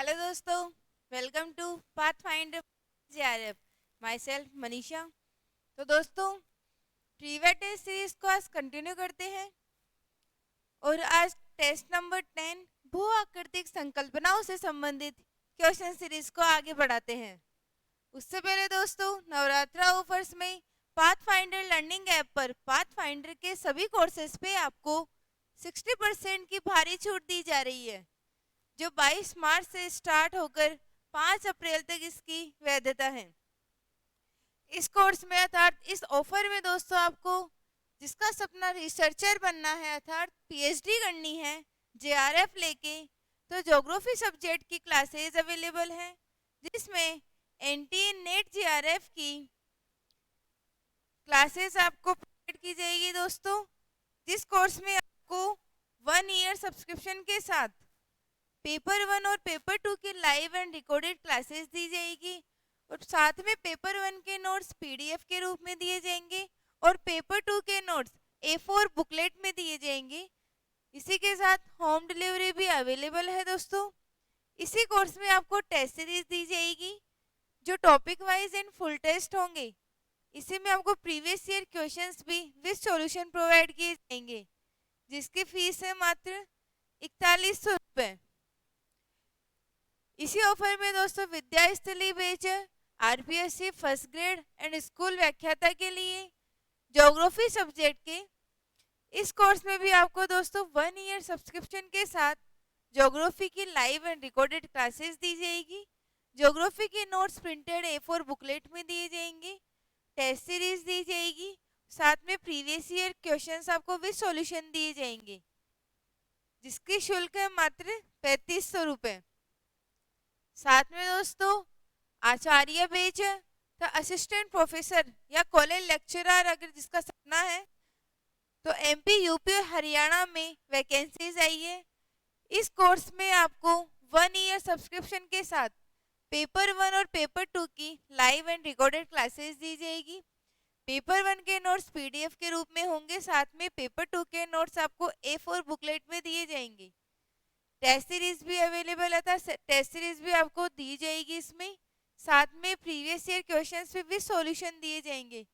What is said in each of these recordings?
Hello दोस्तों, welcome to path finder JRF. Myself Manisha. तो दोस्तों, ट्रिविया टेस्ट सीरीज को आज कंटिन्यू करते हैं और आज टेस्ट नंबर 10 भू आकृतिक संकल्पनाओं से संबंधित क्वेश्चन सीरीज को आगे बढ़ाते हैं। उससे पहले दोस्तों, नवरात्रा ऑफर्स में पाथ फाइंडर लर्निंग ऐप पर पाथ फाइंडर के सभी कोर्सेज पे आपको 60% की भारी छूट दी जा रही है, जो 22 मार्च से स्टार्ट होकर 5 अप्रैल तक इसकी वैधता है। इस कोर्स में अर्थात इस ऑफर में दोस्तों, आपको जिसका सपना रिसर्चर बनना है अर्थात पीएचडी करनी है जेआरएफ लेके, तो ज्योग्राफी सब्जेक्ट की क्लासेज अवेलेबल है, जिसमें एनटीए नेट जेआरएफ की क्लासेस आपको प्रोवाइड की जाएगी दोस्तों। जिस कोर्स में आपको 1 ईयर सब्सक्रिप्शन के साथ पेपर 1 और पेपर 2 की लाइव एंड रिकॉर्डेड क्लासेस दी जाएगी, और साथ में पेपर 1 के नोट्स पीडीएफ के रूप में दिए जाएंगे और पेपर 2 के नोट्स A4 बुकलेट में दिए जाएंगे। इसी के साथ होम डिलीवरी भी अवेलेबल है दोस्तों। इसी कोर्स में आपको टेस्ट सीरीज दी जाएगी, जो topic wise and full test होंगे। इसी में आपको प्रीवियस ईयर क्वेश्चंस भी विद सॉल्यूशन प्रोवाइड किए जाएंगे, जिसकी फीस है मात्र 4100 रुपये। इसी ऑफर में दोस्तों, विद्या स्थली batch RPSC first grade and school व्याख्याता के लिए ज्योग्राफी सब्जेक्ट के इस कोर्स में भी आपको दोस्तों 1 ईयर सब्सक्रिप्शन के साथ ज्योग्राफी की लाइव एंड रिकॉर्डेड क्लासेस दी जाएगी। ज्योग्राफी के नोट्स प्रिंटेड A4 बुकलेट में दिए जाएंगे, टेस्ट सीरीज दी जाएगी, साथ में प्रीवियस ईयर क्वेश्चंस आपको विद सॉल्यूशन दिए जाएंगे, जिसकी शुल्क है मात्र 3500 रुपये। साथ में दोस्तों, आचार्य बैच तो असिस्टेंट प्रोफेसर या कॉलेज लेक्चरर अगर जिसका सपना है, तो एमपी यूपी और हरियाणा में वैकेंसीज आई है। इस कोर्स में आपको 1 ईयर सब्सक्रिप्शन के साथ पेपर 1 और पेपर 2 की लाइव एंड रिकॉर्डेड क्लासेस दी जाएगी। पेपर 1 के नोट्स पीडीएफ के रूप में होंगे, साथ में पेपर 2 के नोट्स आपको A4 बुकलेट में दिए जाएंगे। टेस्ट सीरीज भी अवेलेबल था, टेस्ट सीरीज भी आपको दी जाएगी इसमें, साथ में प्रीवियस ईयर क्वेश्चंस भी विद सॉल्यूशन दिए जाएंगे,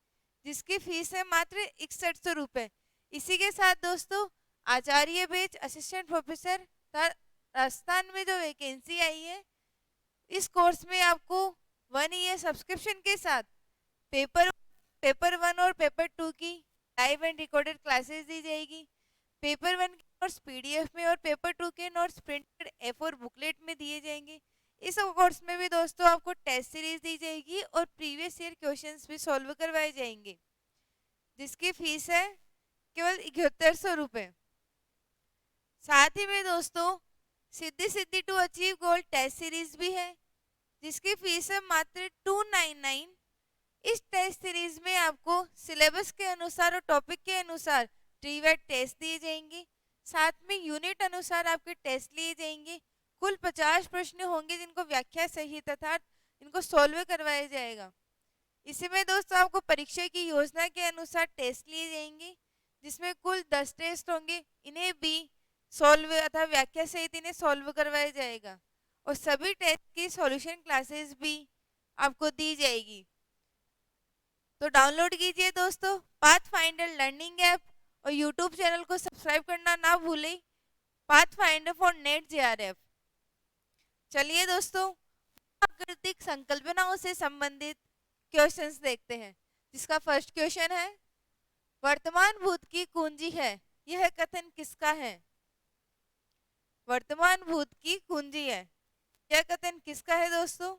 जिसकी फीस है मात्र 6100 रुपये। इसी के साथ दोस्तों, आचार्य बैच असिस्टेंट प्रोफेसर राजस्थान में जो वैकेंसी आई है, इस कोर्स में आपको 1 ईयर सब्सक्रिप्शन के साथ पेपर 1 और पेपर 2 की लाइव एंड रिकॉर्डेड क्लासेस दी जाएगी। पेपर 1 के नोट्स पीडीएफ में और पेपर 2 के नोट्स प्रिंटेड A4 बुकलेट में दिए जाएंगे। इस कोर्स में भी दोस्तों आपको टेस्ट सीरीज दी जाएगी और प्रीवियस ईयर क्वेश्चंस भी सॉल्व करवाए जाएंगे, जिसकी फीस है केवल 7100 रुपये। साथ ही में दोस्तों, Siddhi Siddhi to achieve goal test series भी है, जिसकी फीस है मात्र 299। इस टेस्ट सीरीज में आपको सिलेबस के अनुसार और टॉपिक के अनुसार ट्रिविया टेस्ट दिए जाएंगे, साथ में यूनिट अनुसार आपके टेस्ट लिए जाएंगे। कुल 50 प्रश्न होंगे, जिनको व्याख्या सहित तथा इनको सॉल्व करवाया जाएगा। इसी में दोस्तों, आपको परीक्षा की योजना के अनुसार टेस्ट लिए जाएंगे, जिसमें कुल 10 टेस्ट होंगे। इन्हें भी सॉल्व अथवा व्याख्या सहित इन्हें सॉल्व करवाया जाएगा, और सभी टेस्ट की सॉल्यूशन क्लासेस भी आपको दी जाएगी। तो डाउनलोड कीजिए दोस्तों पाथ फाइंडर लर्निंग ऐप, और यूट्यूब चैनल को सब्सक्राइब करना ना भूलें, path finder for net JRF. चलिए दोस्तों, आकृतिक संकल्पनाओं से संबंधित क्वेश्चंस देखते हैं, जिसका फर्स्ट क्वेश्चन है, वर्तमान भूत की कुंजी है, यह कथन किसका है? वर्तमान भूत की कुंजी है, यह कथन किसका है दोस्तों?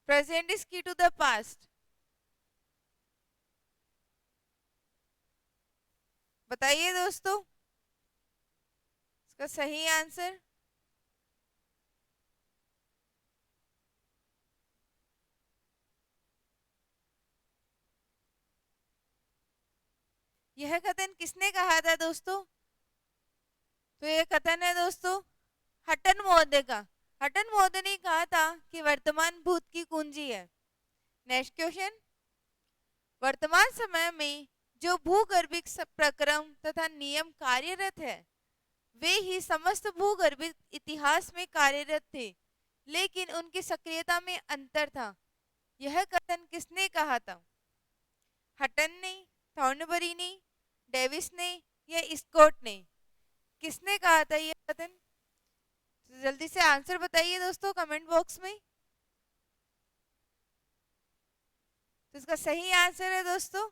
प्रेजेंट इज की टू द पास्ट। बताइए दोस्तों इसका सही आंसर। यह कथन किसने कहा था दोस्तों? तो यह कथन है दोस्तों हटन महोदय का। हटन महोदय ने कहा था कि वर्तमान भूत की कुंजी है। नेक्स्ट क्वेश्चन, वर्तमान समय में जो भूगर्भिक प्रक्रम तथा नियम कार्यरत है, वे ही समस्त भूगर्भिक इतिहास में कार्यरत थे, लेकिन उनकी सक्रियता में अंतर था। यह कथन किसने कहा था? हटन ने, थॉर्नबरी ने, डेविस ने या स्कॉट ने? किसने कहा था यह कथन? तो जल्दी से आंसर बताइए दोस्तों कमेंट बॉक्स में। तो इसका सही आंसर है दोस्तों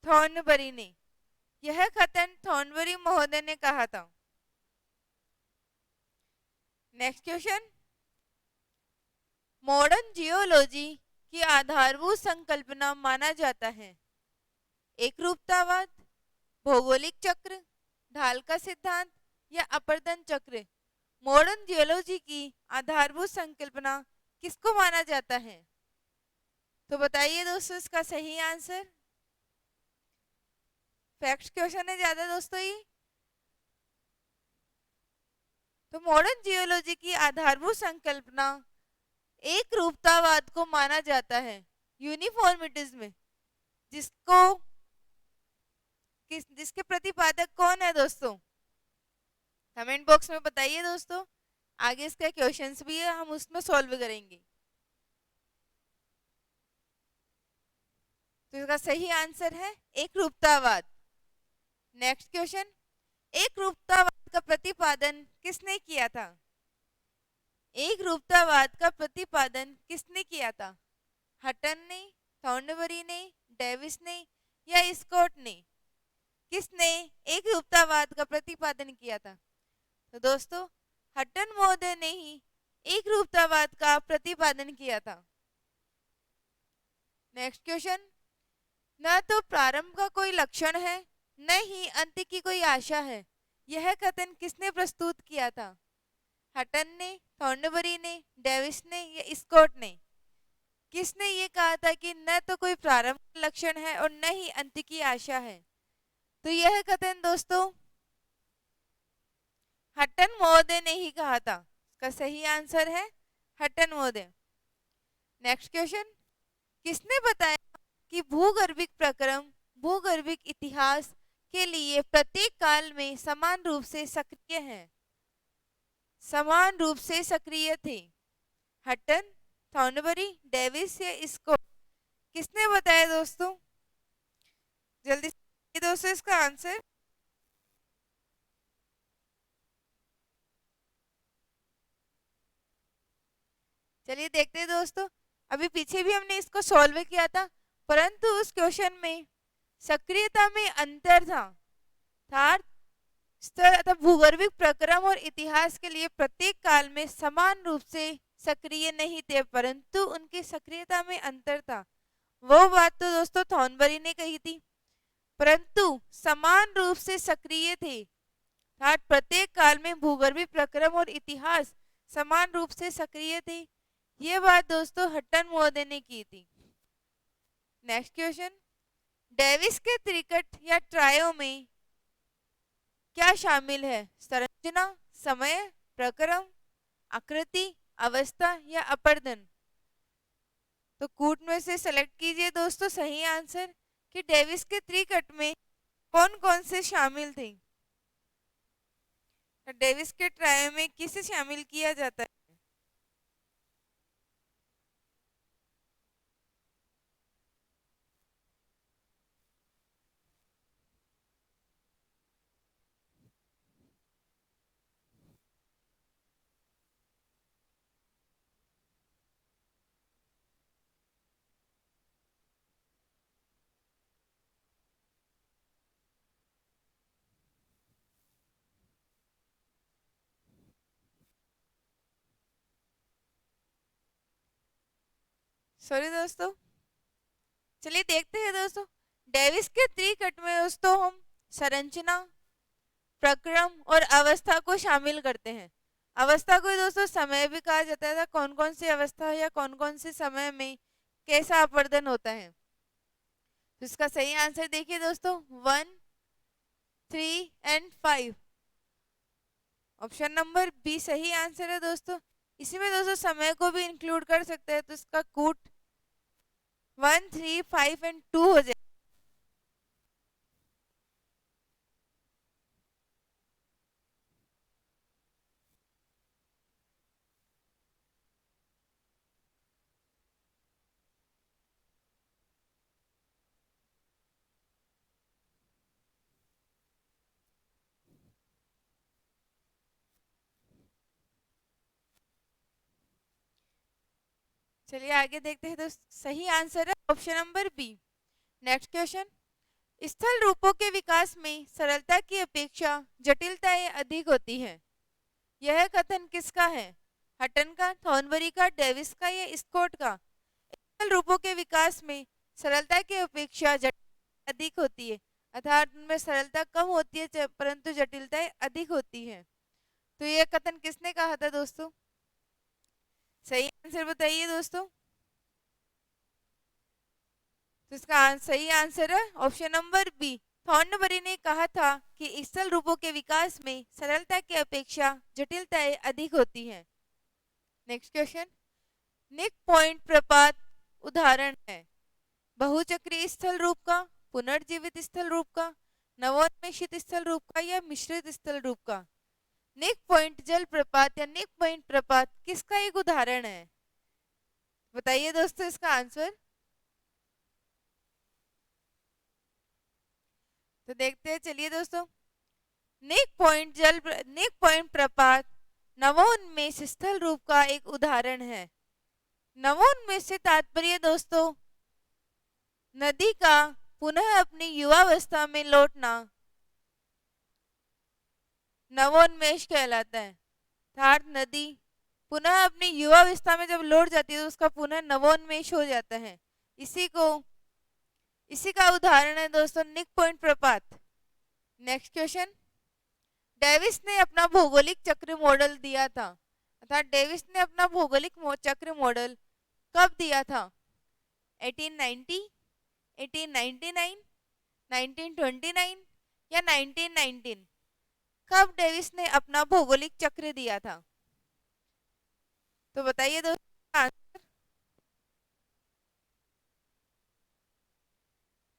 थॉर्नबरी ने। यह कथन थॉर्नबरी महोदय ने कहा था। नेक्स्ट क्वेश्चन, मॉडर्न जियोलॉजी की आधारभूत संकल्पना माना जाता है एकरूपतावाद, भौगोलिक चक्र, ढाल का सिद्धांत या अपरदन चक्र। मॉडर्न जियोलॉजी की आधारभूत संकल्पना किसको माना जाता है? तो बताइए दोस्तों इसका सही आंसर। फैक्ट क्वेश्चन है ज्यादा दोस्तों ये। तो मॉडर्न जियोलॉजी की आधारभूत संकल्पना एक रूपतावाद को माना जाता है, यूनिफॉर्मिटिज्म, जिसको जिसके प्रतिपादक कौन है दोस्तों? कमेंट बॉक्स में बताइए दोस्तों। आगे इसका क्वेश्चंस भी है, हम उसमें सॉल्व करेंगे। तो इसका सही आंसर है एक रूपतावाद। नेक्स्ट क्वेश्चन, एक रूपतावाद का प्रतिपादन किसने किया था? एक रूपतावाद का प्रतिपादन किसने किया था? हटन ने, थॉर्नबरी ने, डेविस ने या स्कॉट ने? किसने एक रूपतावाद का प्रतिपादन किया था? तो दोस्तों हटन महोदय ने ही एक रूपतावाद का प्रतिपादन किया था। नेक्स्ट क्वेश्चन, न तो प्रारंभ का कोई लक्षण है, न ही अंत की कोई आशा है। यह कथन किसने प्रस्तुत किया था? हटन ने, थॉर्नबरी ने, डेविस ने या स्कॉट ने? किसने ये कहा था कि न तो कोई प्रारंभ का लक्षण है और न ही अंत की आशा है? तो यह कथन दोस्तों हटन महोदय ने ही कहा था। इसका सही आंसर है हटन महोदय। नेक्स्ट क्वेश्चन, किसने बताया कि भूगर्भिक प्रक्रम भूगर्भिक इतिहास के लिए प्रत्येक काल में समान रूप से सक्रिय हैं? समान रूप से सक्रिय थे। हटन, थॉर्नबरी, डेविस या स्कॉट? किसने बताया दोस्तों? जल्दी से दोस्तों इसका आंसर। चलिए देखते हैं दोस्तों। अभी पीछे भी हमने इसको सॉल्व किया था, परंतु उस क्वेश्चन में सक्रियता में अंतर था। स्तर अथवा भूगर्भिक प्रक्रम और इतिहास के लिए प्रत्येक काल में समान रूप से सक्रिय नहीं थे, परंतु उनकी सक्रियता में अंतर था। वो बात तो दोस्तों थॉर्नबरी ने कही थी। परंतु समान रूप से सक्रिय थे, प्रत्येक काल में भूगर्भिक प्रक्रम और इतिहास समान रूप से सक्रिय थे। ये बात दोस्तों हटन महोदय ने की थी। नेक्स्ट क्वेश्चन, डेविस के त्रिकट या ट्रायो में क्या शामिल है? संरचना, समय, प्रक्रम, आकृति, अवस्था या अपरदन? तो कूट में से सेलेक्ट कीजिए दोस्तों सही आंसर कि डेविस के त्रिकट में कौन कौन से शामिल थे। तो डेविस के ट्रायो में किसे शामिल किया जाता है? सॉरी दोस्तों, चलिए देखते हैं दोस्तों। डेविस के त्रिकट में दोस्तों हम संरचना, प्रक्रम और अवस्था को शामिल करते हैं। अवस्था को दोस्तों समय भी कहा जाता था, कौन कौन सी अवस्था या कौन कौन से समय में कैसा अपरदन होता है। तो इसका सही आंसर देखिए दोस्तों 1, 3 एंड 5। ऑप्शन नंबर बी सही आंसर है दोस्तों। इसी में दोस्तों समय को भी इंक्लूड कर सकते हैं, तो इसका कूट 1, 3, 5 एंड 2 हो जाए। चलिए आगे देखते हैं। तो सही आंसर है option number B. Next question, स्थल रूपों के विकास में सरलता की अपेक्षा जटिलताएं अधिक होती हैं। यह कथन किसका है? हटन का, थॉर्नबरी का, डेविस का या स्कॉट का? स्थल रूपों के विकास में सरलता की अपेक्षा जटिलता अधिक होती है, अर्थात उनमें सरलता कम होती है परंतु जटिलताएं अधिक होती हैं। तो यह कथन किसने कहा था दोस्तों? सही आंसर बताइए दोस्तों। तो इसका सही आंसर है ऑप्शन नंबर बी। थॉर्नबरी ने कहा था कि स्थल रूपों के विकास में सरलता की अपेक्षा जटिलताएं अधिक होती हैं। नेक्स्ट क्वेश्चन, निक पॉइंट प्रपात उदाहरण है बहुचक्रीय स्थल रूप का, पुनर्जीवित स्थल रूप का, नवोन्मेषित स्थल रूप का या मिश्रित स्थल रूप का? निक पॉइंट जलप्रपात या निक पॉइंट प्रपात किसका एक उदाहरण है? बताइए दोस्तों इसका आंसर। तो देखते हैं, चलिए दोस्तों। निक पॉइंट प्रपात नवोन्मेष स्थल रूप का एक उदाहरण है। नवोन्मेष से तात्पर्य दोस्तों नदी का पुनः अपनी युवावस्था में लौटना नवोन्मेष कहलाता है। अर्थात नदी पुनः अपनी युवावस्था में जब लौट जाती है तो उसका पुनः नवोन्मेष हो जाता है। इसी का उदाहरण है दोस्तों निक पॉइंट प्रपात। नेक्स्ट क्वेश्चन, डेविस ने अपना भौगोलिक चक्र मॉडल दिया था, अर्थात डेविस ने अपना भौगोलिक चक्र मॉडल कब दिया था? 1890, 1899, 1929 या 1919? कब डेविस ने अपना भौगोलिक चक्र दिया था? तो बताइए दोस्तों आंसर।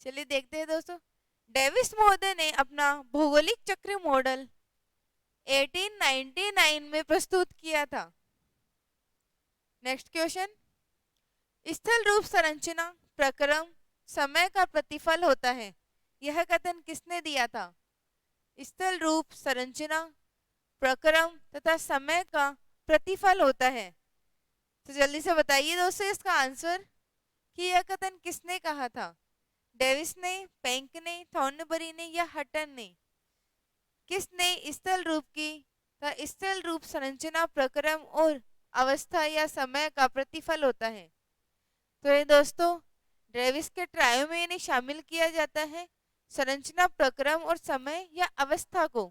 चलिए देखते हैं दोस्तों। डेविस महोदय ने अपना भौगोलिक चक्र मॉडल 1899 में प्रस्तुत किया था। नेक्स्ट क्वेश्चन, स्थल रूप संरचना प्रक्रम समय का प्रतिफल होता है। यह कथन किसने दिया था? स्थल रूप संरचना प्रक्रम तथा समय का प्रतिफल होता है। तो जल्दी से बताइए दोस्तों इसका आंसर कि यह कथन किसने कहा था? डेविस ने, पेंक ने, थॉर्नबरी ने या हटन ने? किसने स्थल रूप संरचना प्रक्रम और अवस्था या समय का प्रतिफल होता है? तो ये दोस्तों डेविस के ट्रायो में इन्हें शामिल किया जाता है, संरचना प्रक्रम और समय या अवस्था को।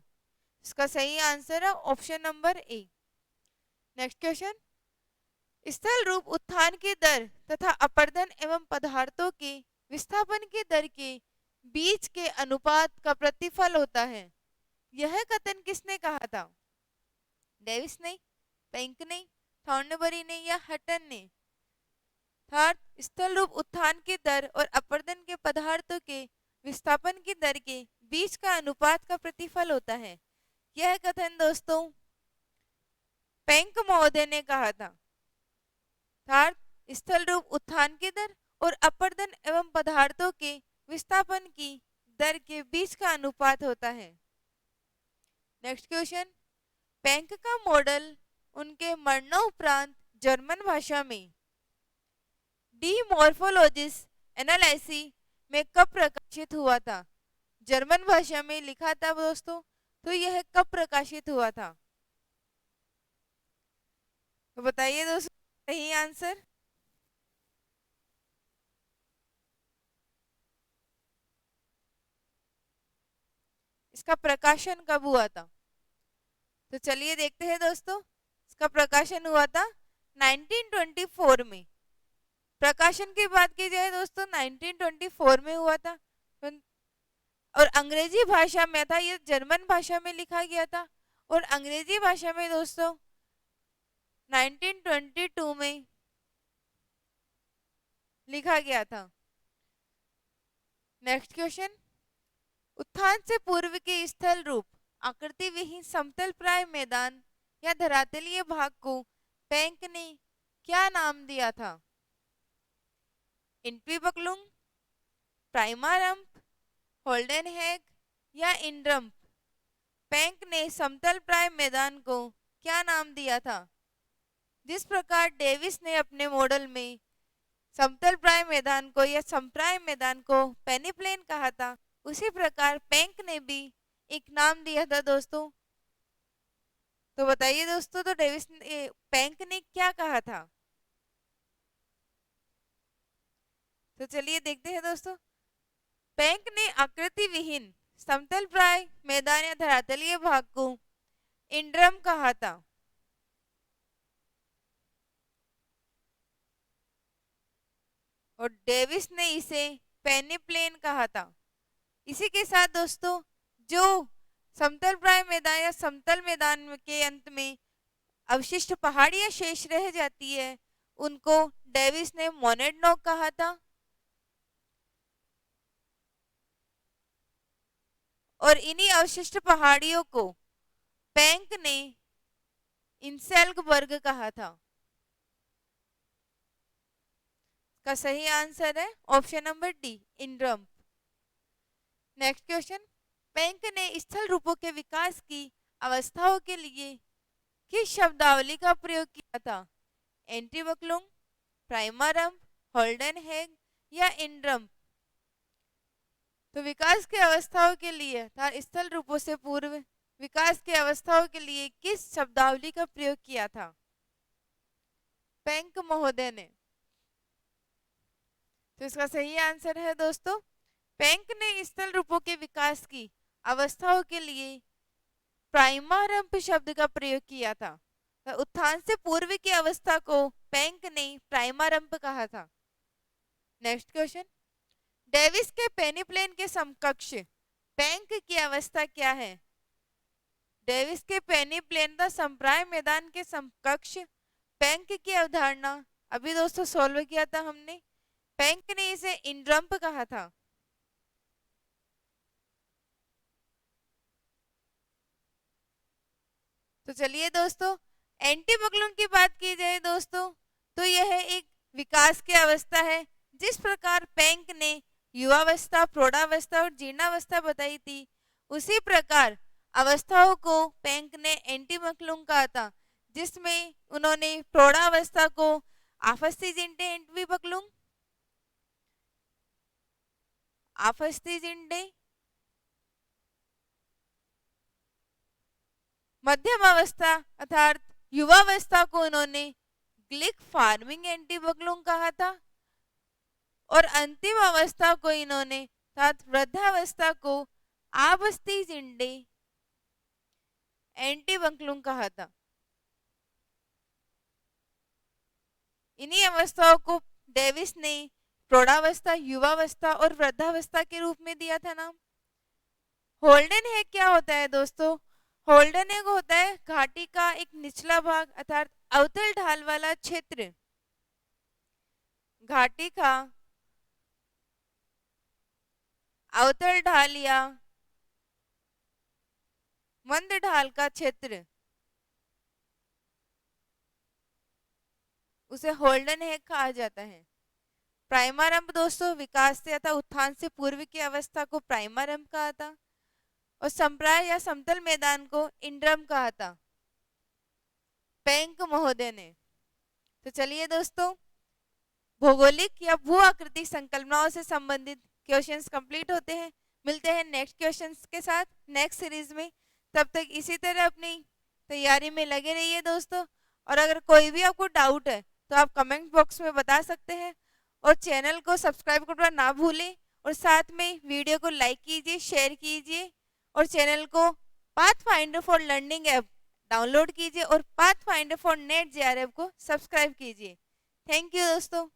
इसका सही आंसर है option number A. Next question, स्थल रूप उत्थान की दर तथा अपरदन एवं पदार्थों के विस्थापन की दर के बीच के अनुपात का प्रतिफल होता है। यह कथन किसने कहा था? डेविस ने, पेंक ने, थॉर्नबरी ने या हटन ने? थर्ड, स्थल रूप उत्थान की दर और अपरदन के पदार्थों के विस्थापन की दर के बीच का अनुपात का प्रतिफल होता है। यह कथन दोस्तों पेंक महोदय ने कहा था। थर्ड, स्थल रूप उत्थान की दर और अपरदन एवं पदार्थों के विस्थापन की दर के बीच का अनुपात होता है। नेक्स्ट क्वेश्चन, पेंक का मॉडल उनके मरणोपरांत जर्मन भाषा में डी मॉर्फोलॉजिस एनालिसी में कब प्रकाशित हुआ था? जर्मन भाषा में लिखा था दोस्तों, तो यह कब प्रकाशित हुआ था? तो बताइए दोस्तों सही आंसर। इसका प्रकाशन कब हुआ था? तो चलिए देखते हैं दोस्तों। इसका प्रकाशन हुआ था 1924 में। प्रकाशन की बात की जाए दोस्तों 1924 में हुआ था और अंग्रेजी भाषा में था। ये जर्मन भाषा में लिखा गया था और अंग्रेजी भाषा में दोस्तों 1922 में लिखा गया था। नेक्स्ट क्वेश्चन, उत्थान से पूर्व के स्थल रूप आकृति विहीन समतल प्राय मैदान या धरातलीय भाग को पेंक ने क्या नाम दिया था? इंट्वीबक्लुंग, प्राइमारम्प, होल्डेनहेग या इंड्रम्प? पेंक ने समतल प्राय मैदान को क्या नाम दिया था? जिस प्रकार डेविस ने अपने मॉडल में समतल प्राय मैदान को या समप्राय मैदान को पेनीप्लेन कहा था, उसी प्रकार पेंक ने भी एक नाम दिया था दोस्तों। तो बताइए दोस्तों, तो डेविस ने पेंक ने क्या कहा था? तो चलिए देखते हैं दोस्तों। पेंक ने आकृति विहीन समतल प्राय मैदान या धरातलीय भाग को इंड्रम कहा था। और डेविस ने इसे पेनीप्लेन कहा था। इसी के साथ दोस्तों, जो समतल प्राय मैदान या समतल मैदान के अंत में अवशिष्ट पहाड़ियां शेष रह जाती है, उनको डेविस ने मोनेडनॉक कहा था। और इन्हीं अवशिष्ट पहाड़ियों को पेंक ने इंसेल्कबर्ग कहा था। का सही आंसर है ऑप्शन नंबर डी, इंड्रम। नेक्स्ट क्वेश्चन, पेंक ने स्थल रूपों के विकास की अवस्थाओं के लिए किस शब्दावली का प्रयोग किया था? एंटीबक्लुंग, प्राइमरम्प, होल्डेनहेग या इंड्रम? तो विकास के अवस्थाओं के लिए था स्थल रूपों से पूर्व विकास के अवस्थाओं के लिए किस शब्दावली का प्रयोग किया था पेंक महोदय ने? तो इसका सही आंसर है दोस्तों, पेंक ने स्थल रूपों के विकास की अवस्थाओं के लिए प्राइमरम्प शब्द का प्रयोग किया था। तो उत्थान से पूर्व की अवस्था को पेंक ने प्राइमरम्प कहा था। नेक्स्ट क्वेश्चन, डेविस के पेनीप्लेन के समकक्ष पेंक की अवस्था क्या है? डेविस के पेनीप्लेन का समप्राय मैदान के समकक्ष पेंक की अवधारणा अभी दोस्तों सॉल्व किया था हमने। पेंक ने इसे इंड्रम्प कहा था। तो चलिए दोस्तों, एंटीबक्लुंग की बात की जाए दोस्तों, तो यह एक विकास की अवस्था है। जिस प्रकार पेंक ने युवावस्था, प्रौढ़ावस्था और जीर्णावस्था बताई थी, उसी प्रकार अवस्थाओं को पेंक ने एंटीबक्लुंग कहा था, जिसमें उन्होंने प्रौढ़ावस्था को आफस्तीजिंडे एंटीबक्लुंग, आफस्तीजिंडे, मध्यम अवस्था अर्थात युवावस्था को उन्होंने ग्लिक फार्मिंग एंटीबक्लुंग कहा था, और अंतिम अवस्था को इन्होंने अर्थात वृद्धावस्था को आबस्तीजिंडे एंटीबक्लुंग कहा था। इन्हीं अवस्थाओं को डेविस ने प्रौढ़ावस्था, युवावस्था और वृद्धावस्था के रूप में दिया था नाम। होल्डेनहेग क्या होता है दोस्तों? होल्डेनहेग होता है घाटी का एक निचला भाग अर्थात अवतल ढाल वाला क्षेत्र। घाटी का अवतल ढाल या मंद ढाल का क्षेत्र, उसे होल्डेनहेग कहा जाता है। प्राइमरम्प दोस्तों विकास से अथवा उत्थान से पूर्व की अवस्था को प्राइमरम्प कहा था, और संप्राय या समतल मैदान को इंड्रम कहा था पेंक महोदय ने। तो चलिए दोस्तों, भौगोलिक या भू आकृति संकल्पनाओं से संबंधित क्वेश्चंस कंप्लीट होते हैं। मिलते हैं नेक्स्ट क्वेश्चंस के साथ नेक्स्ट सीरीज में। तब तक इसी तरह अपनी तैयारी में लगे रहिए दोस्तों। और अगर कोई भी आपको डाउट है तो आप कमेंट बॉक्स में बता सकते हैं, और चैनल को सब्सक्राइब करना ना भूलें, और साथ में वीडियो को लाइक कीजिए, शेयर कीजिए, और चैनल को pathfinder for learning app download कीजिए, और पाथफाइंडर फॉर नेट जेआरएफ को सब्सक्राइब कीजिए। थैंक यू दोस्तों।